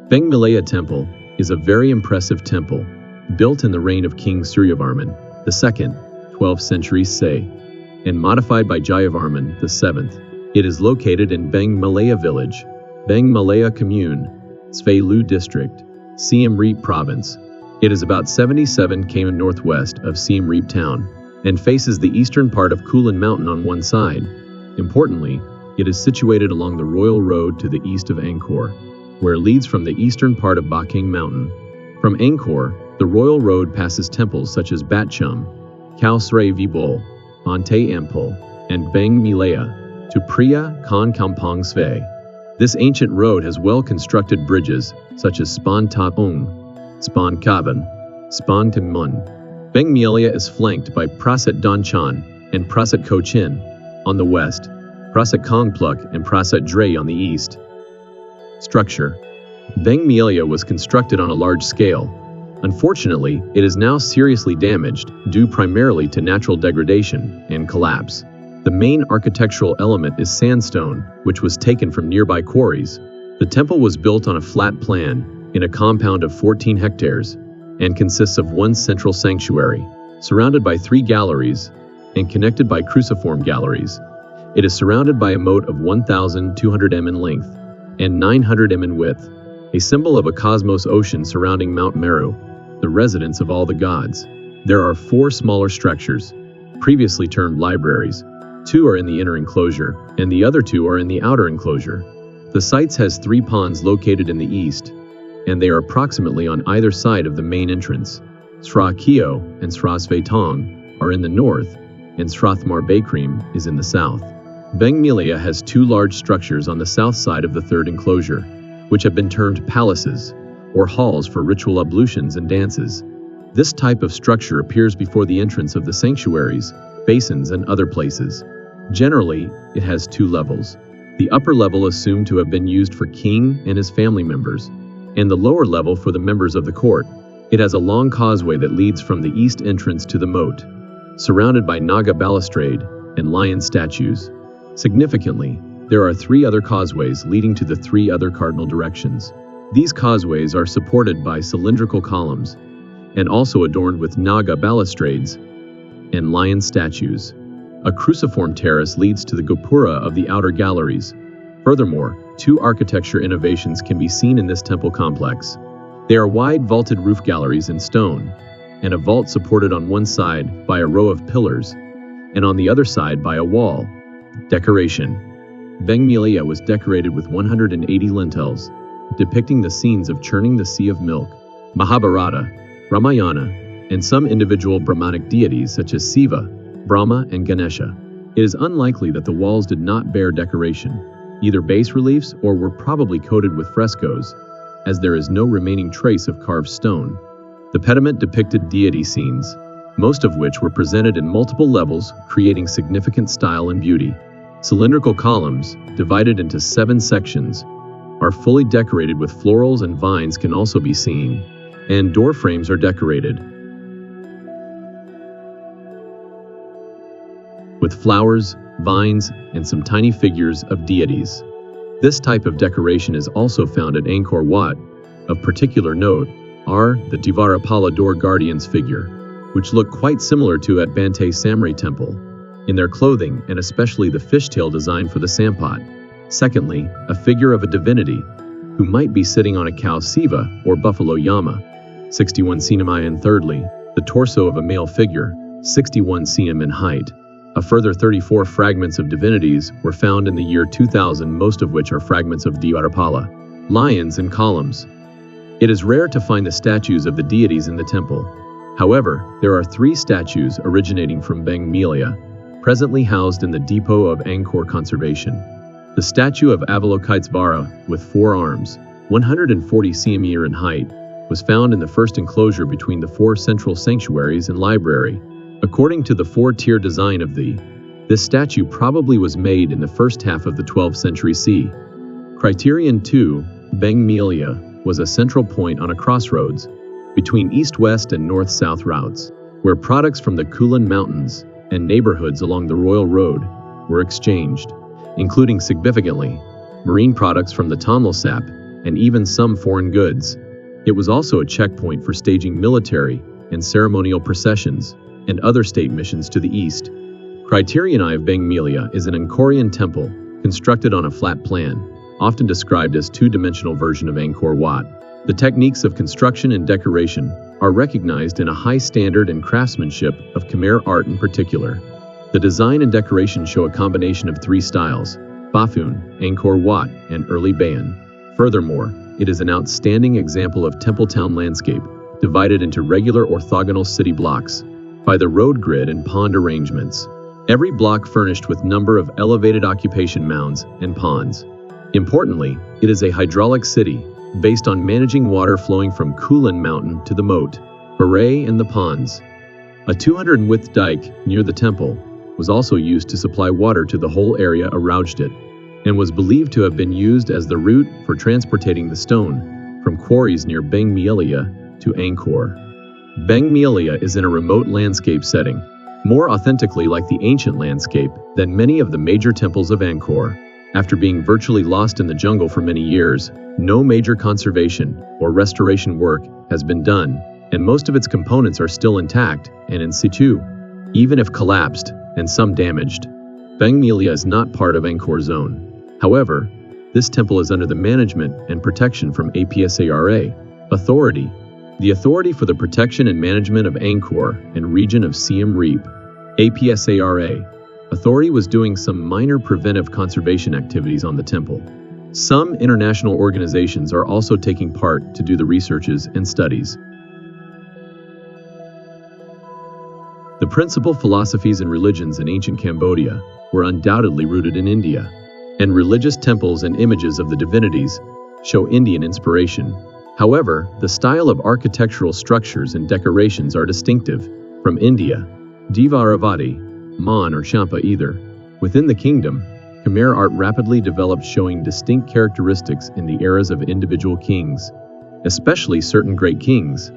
Beng Mealea Temple is a very impressive temple, built in the reign of King Suryavarman II, 12th century CE, and modified by Jayavarman VII. It is located in Beng Mealea village, Beng Mealea Commune, Svay Lu District, Siem Reap Province. It is about 77 km northwest of Siem Reap town, and faces the eastern part of Kulen Mountain on one side. Importantly, it is situated along the Royal Road to the east of Angkor, where it leads from the eastern part of Bakeng Mountain. From Angkor, the Royal Road passes temples such as Bat Chum, Cao Srei Vibol, Ante Ampul, and Beng Mealea, to Priya Kon Kampong Svay. This ancient road has well-constructed bridges such as Span Ta Ong, Span Kaban, Span Tim Mun. Beng Mealea is flanked by Praset Don Chan and Praset Ko Chin on the west, Praset Kong Pluk and Praset Dre on the east. Structure. Beng Mealea was constructed on a large scale. Unfortunately, it is now seriously damaged due primarily to natural degradation and collapse. The main architectural element is sandstone, which was taken from nearby quarries. The temple was built on a flat plan in a compound of 14 hectares and consists of one central sanctuary, surrounded by 3 galleries and connected by cruciform galleries. It is surrounded by a moat of 1,200 m in length and 900 m in width, a symbol of a cosmos ocean surrounding Mount Meru, the residence of all the gods. There are 4 smaller structures, previously termed libraries. 2 are in the inner enclosure, and the other 2 are in the outer enclosure. The site has 3 ponds located in the east, and they are approximately on either side of the main entrance. Sra Keo and Sra Svay Tong are in the north, and Srathmar Bakrim is in the south. Beng Mealea has 2 large structures on the south side of the 3rd enclosure, which have been termed palaces, or halls for ritual ablutions and dances. This type of structure appears before the entrance of the sanctuaries, basins, and other places. Generally, it has 2 levels. The upper level assumed to have been used for king and his family members, and the lower level for the members of the court. It has a long causeway that leads from the east entrance to the moat, surrounded by Naga balustrade and lion statues. Significantly, there are 3 other causeways leading to the 3 other cardinal directions. These causeways are supported by cylindrical columns and also adorned with Naga balustrades and lion statues. A cruciform terrace leads to the gopura of the outer galleries. Furthermore, 2 architecture innovations can be seen in this temple complex. They are wide vaulted roof galleries in stone, and a vault supported on one side by a row of pillars, and on the other side by a wall. Decoration. Beng Mealea was decorated with 180 lintels, depicting the scenes of churning the sea of milk, Mahabharata, Ramayana, and some individual Brahmanic deities such as Siva, Brahma, and Ganesha. It is unlikely that the walls did not bear decoration, either bas reliefs or were probably coated with frescoes, as there is no remaining trace of carved stone. The pediment depicted deity scenes, most of which were presented in multiple levels, creating significant style and beauty. Cylindrical columns, divided into 7 sections, are fully decorated with florals, and vines can also be seen, and door frames are decorated with flowers, vines, and some tiny figures of deities. This type of decoration is also found at Angkor Wat. Of particular note are the Dvaravati door guardians figure, which look quite similar to at Bante Samri Temple, in their clothing and especially the fishtail design for the sampot. Secondly, a figure of a divinity, who might be sitting on a cow Siva or buffalo Yama, 61 cm, and thirdly, the torso of a male figure, 61 cm in height. A further 34 fragments of divinities were found in the year 2000, most of which are fragments of Dvaravati. Lions and columns. It is rare to find the statues of the deities in the temple. However, there are 3 statues originating from Beng Mealea, presently housed in the depot of Angkor Conservation. The statue of Avalokitesvara, with 4 arms, 140 cm in height, was found in the first enclosure between the 4 central sanctuaries and library. According to the 4-tier design of this statue probably was made in the first half of the 12th century CE. Criterion 2, Beng Mealea was a central point on a crossroads between east-west and north-south routes, where products from the Kulen Mountains and neighborhoods along the Royal Road were exchanged, including significantly marine products from the Tamil Sap and even some foreign goods. It was also a checkpoint for staging military and ceremonial processions and other state missions to the east. Criterion I of Beng Mealea is an Angkorian temple constructed on a flat plan, often described as two-dimensional version of Angkor Wat. The techniques of construction and decoration are recognized in a high standard and craftsmanship of Khmer art in particular. The design and decoration show a combination of three styles: Bafun, Angkor Wat, and Early Bayan. Furthermore, it is an outstanding example of temple town landscape, divided into regular orthogonal city blocks by the road grid and pond arrangements. Every block furnished with number of elevated occupation mounds and ponds. Importantly, it is a hydraulic city, based on managing water flowing from Kulin Mountain to the moat, Baray, and the ponds. A 200-width dike near the temple was also used to supply water to the whole area around it, and was believed to have been used as the route for transporting the stone from quarries near Beng Mealea to Angkor. Beng Mealea is in a remote landscape setting, more authentically like the ancient landscape than many of the major temples of Angkor. After being virtually lost in the jungle for many years, no major conservation or restoration work has been done, and most of its components are still intact and in situ, even if collapsed and some damaged. Beng Mealea is not part of Angkor zone. However, this temple is under the management and protection from APSARA authority, the Authority for the Protection and Management of Angkor and Region of Siem Reap. APSARA authority was doing some minor preventive conservation activities on the temple. Some international organizations are also taking part to do the researches and studies. The principal philosophies and religions in ancient Cambodia were undoubtedly rooted in India, and religious temples and images of the divinities show Indian inspiration. However, the style of architectural structures and decorations are distinctive from India, Dvaravati, Mon or Champa either. Within the kingdom, Khmer art rapidly developed, showing distinct characteristics in the eras of individual kings, especially certain great kings.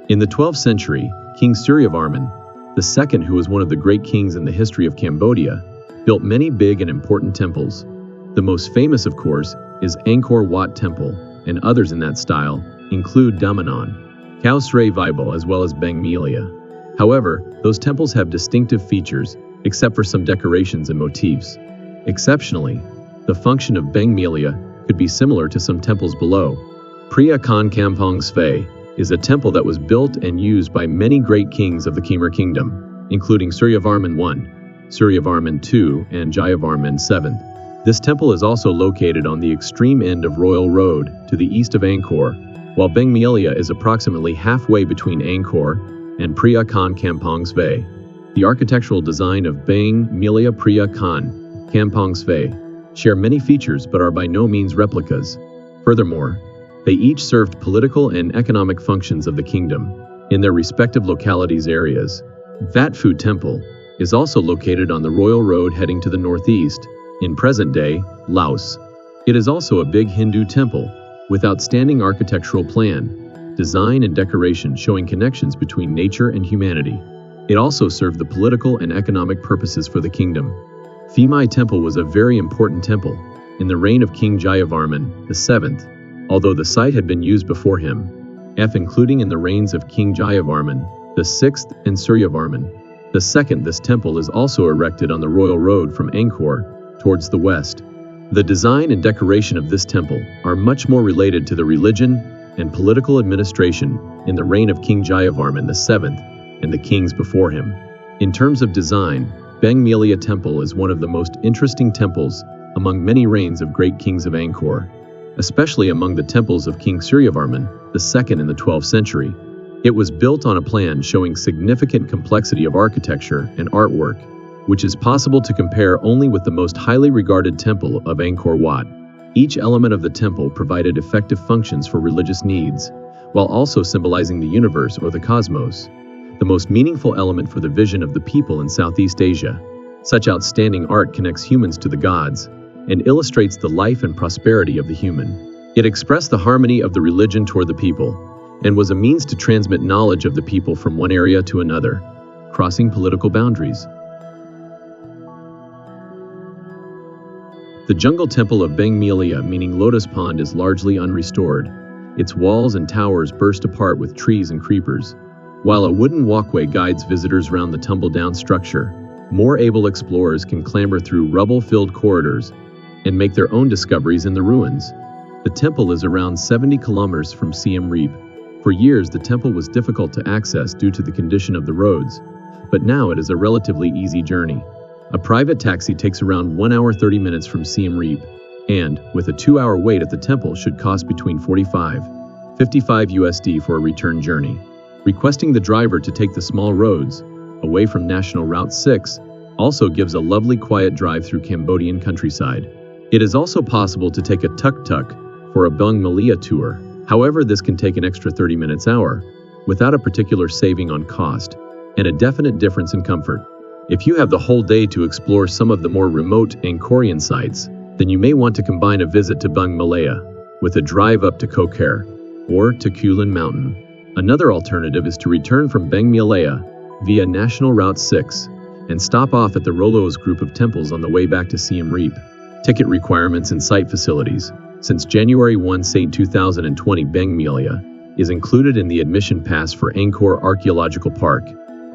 In the 12th century, King Suryavarman II, who was one of the great kings in the history of Cambodia, built many big and important temples. The most famous, of course, is Angkor Wat Temple, and others in that style include Dhammanon, Cao Srei Vibol, as well as Beng Mealea. However, those temples have distinctive features, except for some decorations and motifs. Exceptionally, the function of Beng Mealea could be similar to some temples below. Preah Khan Kampong Sve is a temple that was built and used by many great kings of the Khmer kingdom, including Suryavarman I, Suryavarman II, and Jayavarman VII. This temple is also located on the extreme end of Royal Road to the east of Angkor, while Beng Mealea is approximately halfway between Angkor and Preah Khan Kampong Sve. The architectural design of Beng Mealea Preah Khan Kampong Sve share many features but are by no means replicas. Furthermore, they each served political and economic functions of the kingdom in their respective localities areas. Wat Phu Temple is also located on the Royal Road heading to the northeast, in present-day Laos. It is also a big Hindu temple with outstanding architectural plan, design and decoration showing connections between nature and humanity. It also served the political and economic purposes for the kingdom. Phi Mai Temple was a very important temple in the reign of King Jayavarman VII, although the site had been used before him, including in the reigns of King Jayavarman VI and Suryavarman II. This temple is also erected on the Royal Road from Angkor towards the west. The design and decoration of this temple are much more related to the religion and political administration in the reign of King Jayavarman VII and the kings before him. In terms of design, Beng Mealea Temple is one of the most interesting temples among many reigns of great kings of Angkor, especially among the temples of King Suryavarman II in the 12th century. It was built on a plan showing significant complexity of architecture and artwork, which is possible to compare only with the most highly regarded temple of Angkor Wat. Each element of the temple provided effective functions for religious needs, while also symbolizing the universe or the cosmos, the most meaningful element for the vision of the people in Southeast Asia. Such outstanding art connects humans to the gods and illustrates the life and prosperity of the human. It expressed the harmony of the religion toward the people, and was a means to transmit knowledge of the people from one area to another, crossing political boundaries. The jungle temple of Beng Mealea, meaning lotus pond, is largely unrestored. Its walls and towers burst apart with trees and creepers. While a wooden walkway guides visitors around the tumble-down structure, more able explorers can clamber through rubble-filled corridors and make their own discoveries in the ruins. The temple is around 70 kilometers from Siem Reap. For years, the temple was difficult to access due to the condition of the roads, but now it is a relatively easy journey. A private taxi takes around 1 hour 30 minutes from Siem Reap, and, with a 2-hour wait at the temple, should cost between $45–55 USD for a return journey. Requesting the driver to take the small roads, away from National Route 6, also gives a lovely quiet drive through Cambodian countryside. It is also possible to take a tuk-tuk for a Beng Mealea tour. However, this can take an extra 30 minutes hour, without a particular saving on cost, and a definite difference in comfort. If you have the whole day to explore some of the more remote Angkorian sites, then you may want to combine a visit to Beng Mealea with a drive up to Khmer or to Kulin Mountain. Another alternative is to return from Beng Mealea via National Route 6 and stop off at the Rolos group of temples on the way back to Siem Reap. Ticket requirements and site facilities. Since January 1, 2020, Beng Mealea is included in the admission pass for Angkor Archaeological Park.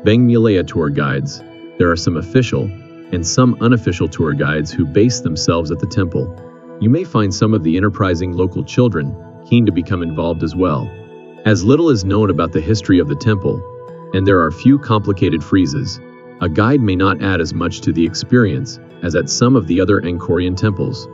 Beng Mealea tour guides. There are some official and some unofficial tour guides who base themselves at the temple. You may find some of the enterprising local children keen to become involved as well. As little is known about the history of the temple, and there are few complicated friezes, a guide may not add as much to the experience as at some of the other Angkorian temples.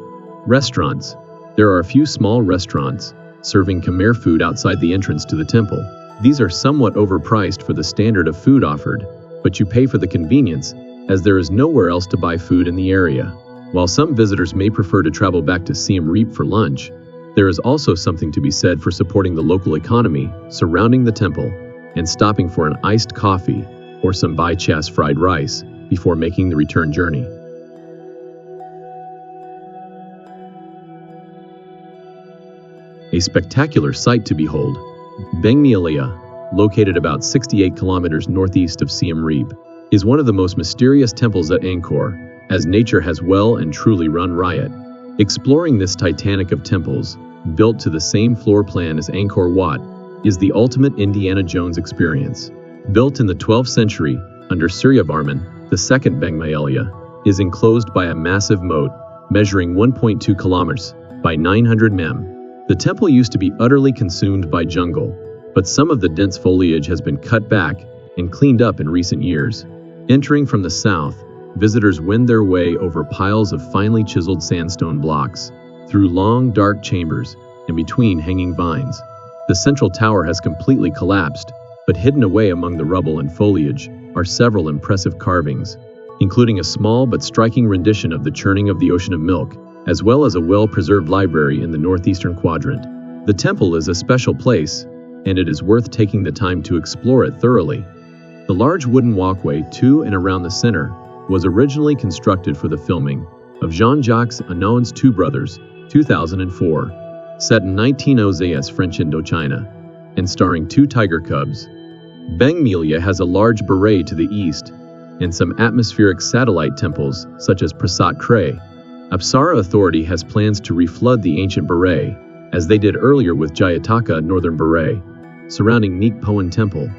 Restaurants. There are a few small restaurants serving Khmer food outside the entrance to the temple. These are somewhat overpriced for the standard of food offered, but you pay for the convenience, as there is nowhere else to buy food in the area. While some visitors may prefer to travel back to Siem Reap for lunch, there is also something to be said for supporting the local economy surrounding the temple and stopping for an iced coffee or some bai chas fried rice before making the return journey. A spectacular sight to behold. Beng Mealea, located about 68 kilometers northeast of Siem Reap, is one of the most mysterious temples at Angkor, as nature has well and truly run riot. Exploring this titanic of temples, built to the same floor plan as Angkor Wat, is the ultimate Indiana Jones experience. Built in the 12th century under Suryavarman II, Beng Mealea is enclosed by a massive moat measuring 1.2 kilometers by 900 mm. The temple used to be utterly consumed by jungle, but some of the dense foliage has been cut back and cleaned up in recent years. Entering from the south, visitors wend their way over piles of finely chiseled sandstone blocks, through long, dark chambers, and between hanging vines. The central tower has completely collapsed, but hidden away among the rubble and foliage are several impressive carvings, including a small but striking rendition of the churning of the ocean of milk, as well as a well-preserved library in the northeastern quadrant. The temple is a special place, and it is worth taking the time to explore it thoroughly. The large wooden walkway to and around the center was originally constructed for the filming of Jean-Jacques Annaud's Two Brothers, 2004, set in 1900s French Indochina, and starring 2 tiger cubs. Beng Mealea has a large beret to the east, and some atmospheric satellite temples such as Prasat Kray. Apsara Authority has plans to reflood the ancient beret, as they did earlier with Jayataka Northern Beret, surrounding Neek Poan Temple.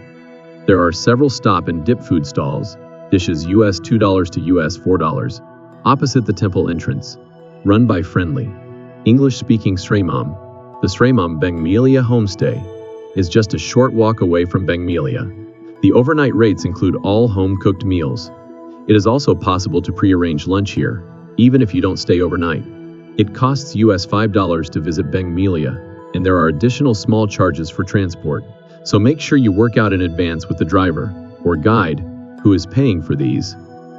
There are several stop and dip food stalls, dishes US $2 to US $4, opposite the temple entrance, run by friendly, English-speaking Sraimam. The Sraimam Beng Mealea homestay is just a short walk away from Beng Mealea. The overnight rates include all home-cooked meals. It is also possible to pre-arrange lunch here, even if you don't stay overnight. It costs US $5 to visit Beng Mealea, and there are additional small charges for transport, so make sure you work out in advance with the driver or guide who is paying for these.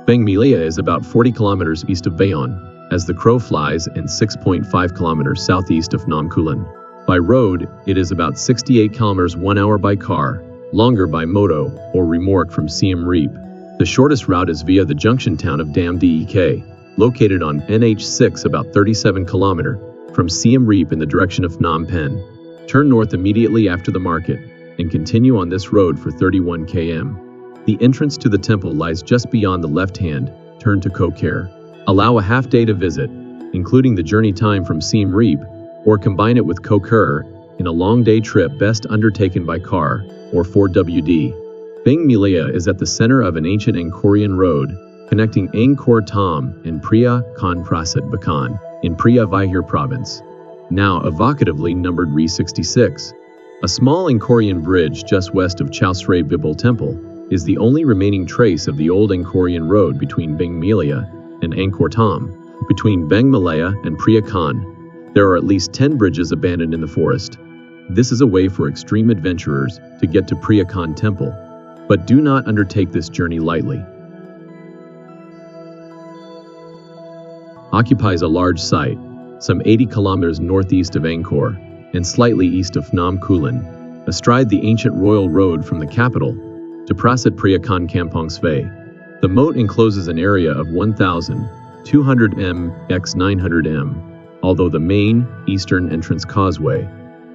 Beng Mealea is about 40 kilometers east of Bayon, as the crow flies, and 6.5 kilometers southeast of Nam Kulen. By road, it is about 68 kilometers 1 hour by car, longer by moto or remorque from Siem Reap. The shortest route is via the junction town of Dam Dek, located on NH6 about 37 kilometers from Siem Reap in the direction of Phnom Penh. Turn north immediately after the market and continue on this road for 31 km. The entrance to the temple lies just beyond the left-hand turn to Khmer. Allow a half day to visit, including the journey time from Siem Reap, or combine it with Koh Ker in a long day trip best undertaken by car, or 4WD. Beng Mealea is at the center of an ancient Angkorian road, connecting Angkor Thom and Pria Khan Prasat Bakan in Pria Vihir province, now evocatively numbered Re66. A small Angkorian bridge just west of Cao Srei Vibol Temple is the only remaining trace of the old Angkorian road between Beng Mealea and Angkor Thom. Between Beng Mealea and Pria Khan, there are at least 10 bridges abandoned in the forest. This is a way for extreme adventurers to get to Pria Khan Temple, but do not undertake this journey lightly. Occupies a large site, some 80 kilometers northeast of Angkor and slightly east of Phnom Kulen, astride the ancient royal road from the capital to Prasat Pria Khan Kampong Svei. The moat encloses an area of 1,200 m x 900 m, although the main, eastern entrance causeway,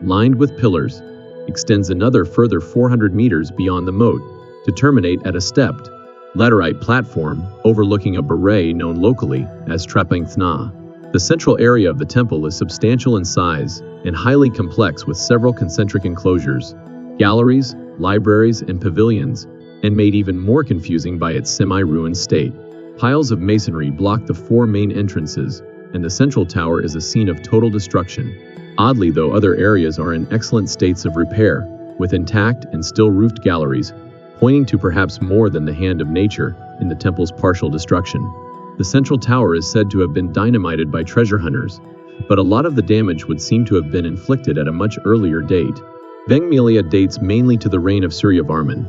lined with pillars, extends another further 400 meters beyond the moat to terminate at a stepped, laterite platform overlooking a beret known locally as Trapang Thna. The central area of the temple is substantial in size and highly complex with several concentric enclosures, galleries, libraries, and pavilions, and made even more confusing by its semi-ruined state. Piles of masonry block the 4 main entrances, and the central tower is a scene of total destruction. Oddly though, other areas are in excellent states of repair, with intact and still roofed galleries, pointing to perhaps more than the hand of nature in the temple's partial destruction. The central tower is said to have been dynamited by treasure hunters, but a lot of the damage would seem to have been inflicted at a much earlier date. Beng Mealea dates mainly to the reign of Suryavarman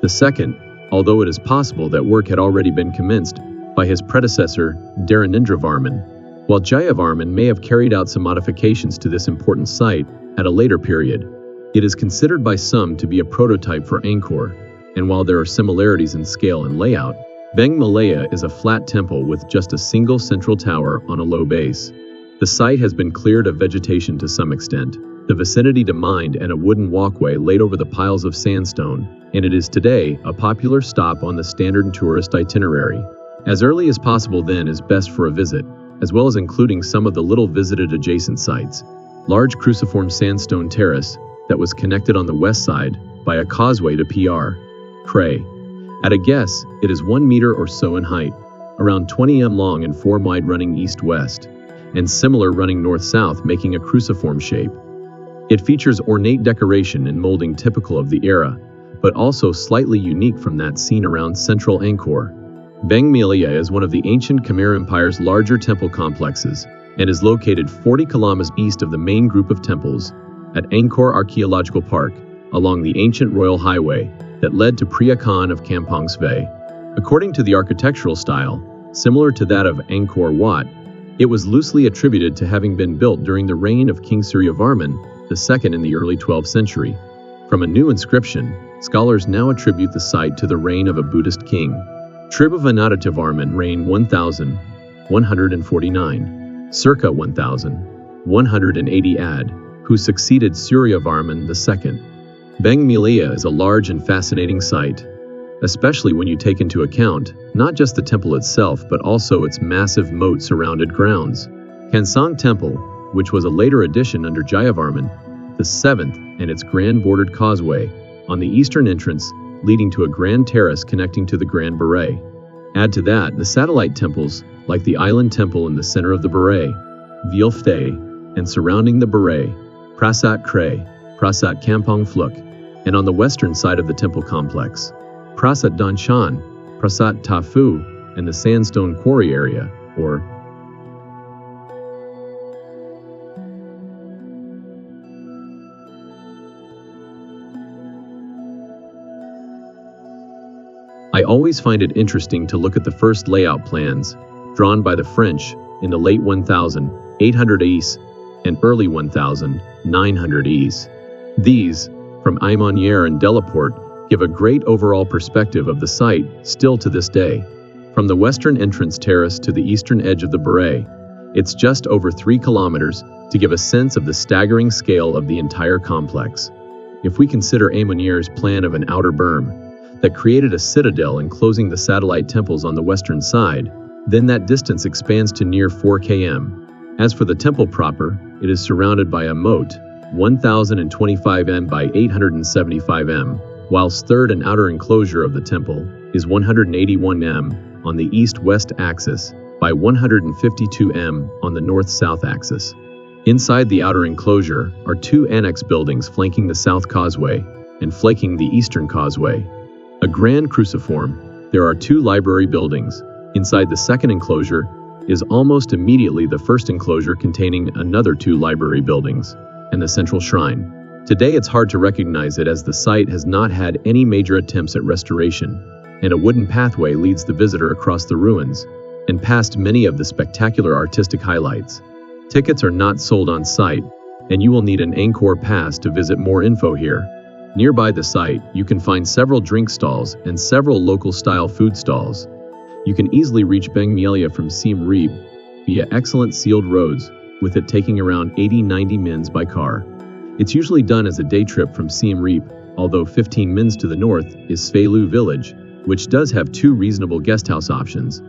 II, although it is possible that work had already been commenced by his predecessor Dvaravati, while Jayavarman may have carried out some modifications to this important site at a later period. It is considered by some to be a prototype for Angkor, and while there are similarities in scale and layout, Beng Mealea is a flat temple with just a single central tower on a low base. The site has been cleared of vegetation to some extent, the vicinity demined, and a wooden walkway laid over the piles of sandstone, and it is today a popular stop on the standard tourist itinerary. As early as possible then is best for a visit, as well as including some of the little visited adjacent sites. Large cruciform sandstone terrace that was connected on the west side by a causeway to Pria Khan. At a guess, it is 1 meter or so in height, around 20 m long and 4 m wide running east-west, and similar running north-south, making a cruciform shape. It features ornate decoration and molding typical of the era, but also slightly unique from that seen around central Angkor. Beng Mealea is one of the ancient Khmer Empire's larger temple complexes and is located 40 kilometers east of the main group of temples at Angkor Archaeological Park, along the ancient royal highway that led to Pria Khan of Kampong Svei. According to the architectural style, similar to that of Angkor Wat, it was loosely attributed to having been built during the reign of King Suryavarman II in the early 12th century. From a new inscription, scholars now attribute the site to the reign of a Buddhist king, Tribhuvanativarman, reigned 1149, circa 1180 AD, who succeeded Suryavarman II. Beng Mealea is a large and fascinating site, especially when you take into account not just the temple itself but also its massive moat-surrounded grounds. Kansang Temple, which was a later addition under Jayavarman VII, and its grand bordered causeway on the eastern entrance leading to a grand terrace connecting to the Grand Beret. Add to that the satellite temples like the Island Temple in the center of the Beret, Vielphtay, and surrounding the Beret, Prasat Kre, Prasat Kampong Phluk, and on the western side of the temple complex, Prasat Danshan, Prasat Tafu, and the sandstone quarry area, or I always find it interesting to look at the first layout plans, drawn by the French in the late 1800s and early 1900s. These, from Aymonier and Delaporte, give a great overall perspective of the site still to this day. From the western entrance terrace to the eastern edge of the Beret, it's just over 3 kilometers to give a sense of the staggering scale of the entire complex. If we consider Aymonier's plan of an outer berm that created a citadel enclosing the satellite temples on the western side, then that distance expands to near 4 km. As for the temple proper, it is surrounded by a moat, 1,025 m by 875 m, whilst third and outer enclosure of the temple is 181 m on the east-west axis by 152 m on the north-south axis. Inside the outer enclosure are two annex buildings flanking the south causeway and flanking the eastern causeway. A grand cruciform. There are two library buildings. Inside the second enclosure is almost immediately the first enclosure containing another two library buildings and the central shrine. Today it's hard to recognize it as the site has not had any major attempts at restoration, and a wooden pathway leads the visitor across the ruins and past many of the spectacular artistic highlights. Tickets are not sold on site, and you will need an Angkor pass to visit. More info here. Nearby the site, you can find several drink stalls and several local-style food stalls. You can easily reach Beng Mealea from Siem Reap via excellent sealed roads, with it taking around 80-90 mins by car. It's usually done as a day trip from Siem Reap, although 15 mins to the north is Svay Lu village, which does have two reasonable guesthouse options,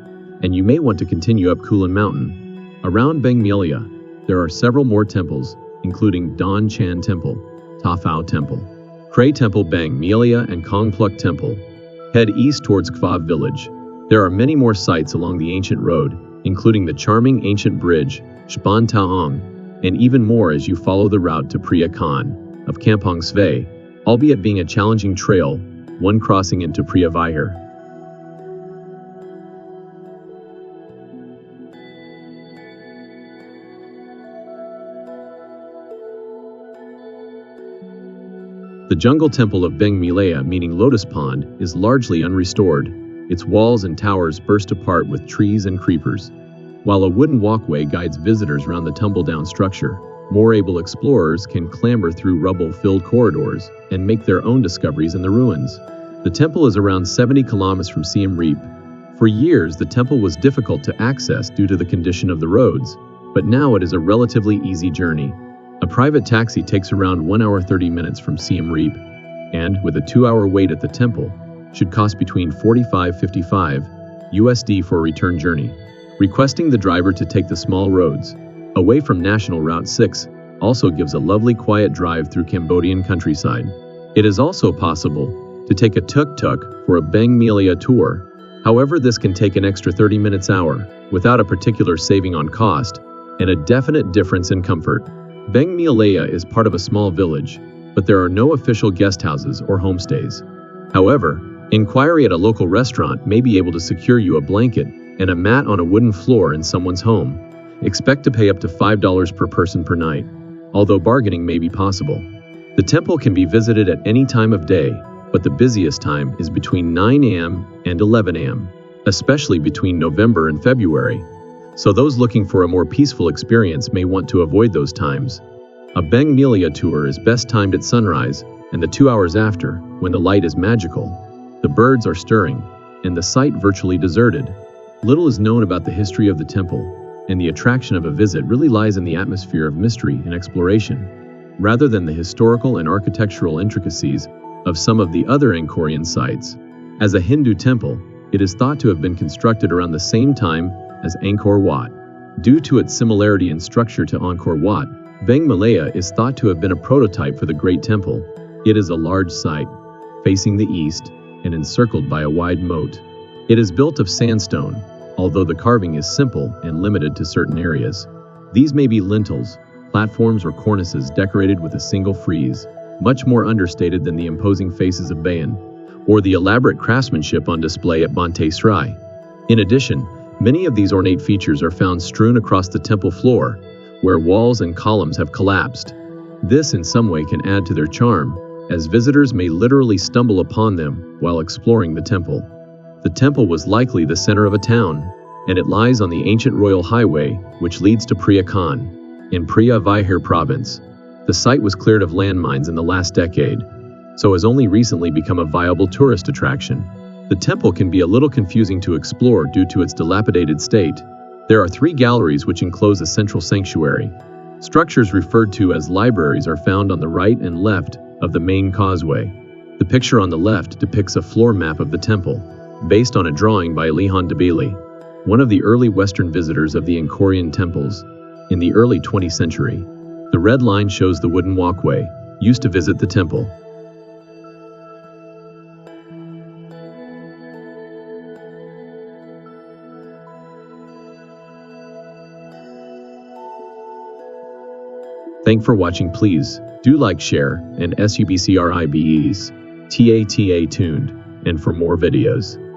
and you may want to continue up Kulin Mountain. Around Beng Mealea, there are several more temples, including Don Chan Temple, Ta Phao Temple, Kray Temple, Beng Mealea, and Kong Pluk Temple. Head east towards Kvav village. There are many more sites along the ancient road, including the charming ancient bridge, Shban Taong, and even more as you follow the route to Priya Khan of Kampong Svay, albeit being a challenging trail, one crossing into Priya Vihar. The jungle temple of Beng Mealea, meaning lotus pond, is largely unrestored. Its walls and towers burst apart with trees and creepers. While a wooden walkway guides visitors around the tumble-down structure, more able explorers can clamber through rubble-filled corridors and make their own discoveries in the ruins. The temple is around 70 kilometers from Siem Reap. For years, the temple was difficult to access due to the condition of the roads, but now it is a relatively easy journey. A private taxi takes around 1 hour 30 minutes from Siem Reap, and, with a 2-hour wait at the temple, should cost between $45–55 USD for a return journey. Requesting the driver to take the small roads away from National Route 6 also gives a lovely quiet drive through Cambodian countryside. It is also possible to take a tuk-tuk for a Beng Mealea tour. However, this can take an extra 30 minutes/hour without a particular saving on cost and a definite difference in comfort. Beng Mealea is part of a small village, but there are no official guest houses or homestays. However, inquiry at a local restaurant may be able to secure you a blanket and a mat on a wooden floor in someone's home. Expect to pay up to $5 per person per night, although bargaining may be possible. The temple can be visited at any time of day, but the busiest time is between 9 a.m. and 11 a.m., especially between November and February. So those looking for a more peaceful experience may want to avoid those times. A Beng Mealea tour is best timed at sunrise and the 2 hours after, when the light is magical. The birds are stirring, and the site virtually deserted. Little is known about the history of the temple, and the attraction of a visit really lies in the atmosphere of mystery and exploration, rather than the historical and architectural intricacies of some of the other Angkorian sites. As a Hindu temple, it is thought to have been constructed around the same time as Angkor Wat. Due to its similarity in structure to Angkor Wat, Beng Mealea is thought to have been a prototype for the Great Temple. It is a large site, facing the east, and encircled by a wide moat. It is built of sandstone, although the carving is simple and limited to certain areas. These may be lintels, platforms or cornices decorated with a single frieze, much more understated than the imposing faces of Bayan, or the elaborate craftsmanship on display at Bante Srai. In addition, many of these ornate features are found strewn across the temple floor, where walls and columns have collapsed. This in some way can add to their charm, as visitors may literally stumble upon them while exploring the temple. The temple was likely the center of a town, and it lies on the ancient royal highway which leads to Priya Khan, in Priya Vihar province. The site was cleared of landmines in the last decade, so has only recently become a viable tourist attraction. The temple can be a little confusing to explore due to its dilapidated state. There are 3 galleries which enclose a central sanctuary. Structures referred to as libraries are found on the right and left of the main causeway. The picture on the left depicts a floor map of the temple, based on a drawing by Lihan Dabili, one of the early Western visitors of the Angkorian temples. in the early 20th century. The red line shows the wooden walkway used to visit the temple. Thanks for watching. Please do like, share, and subscribes. Ta tuned, and for more videos.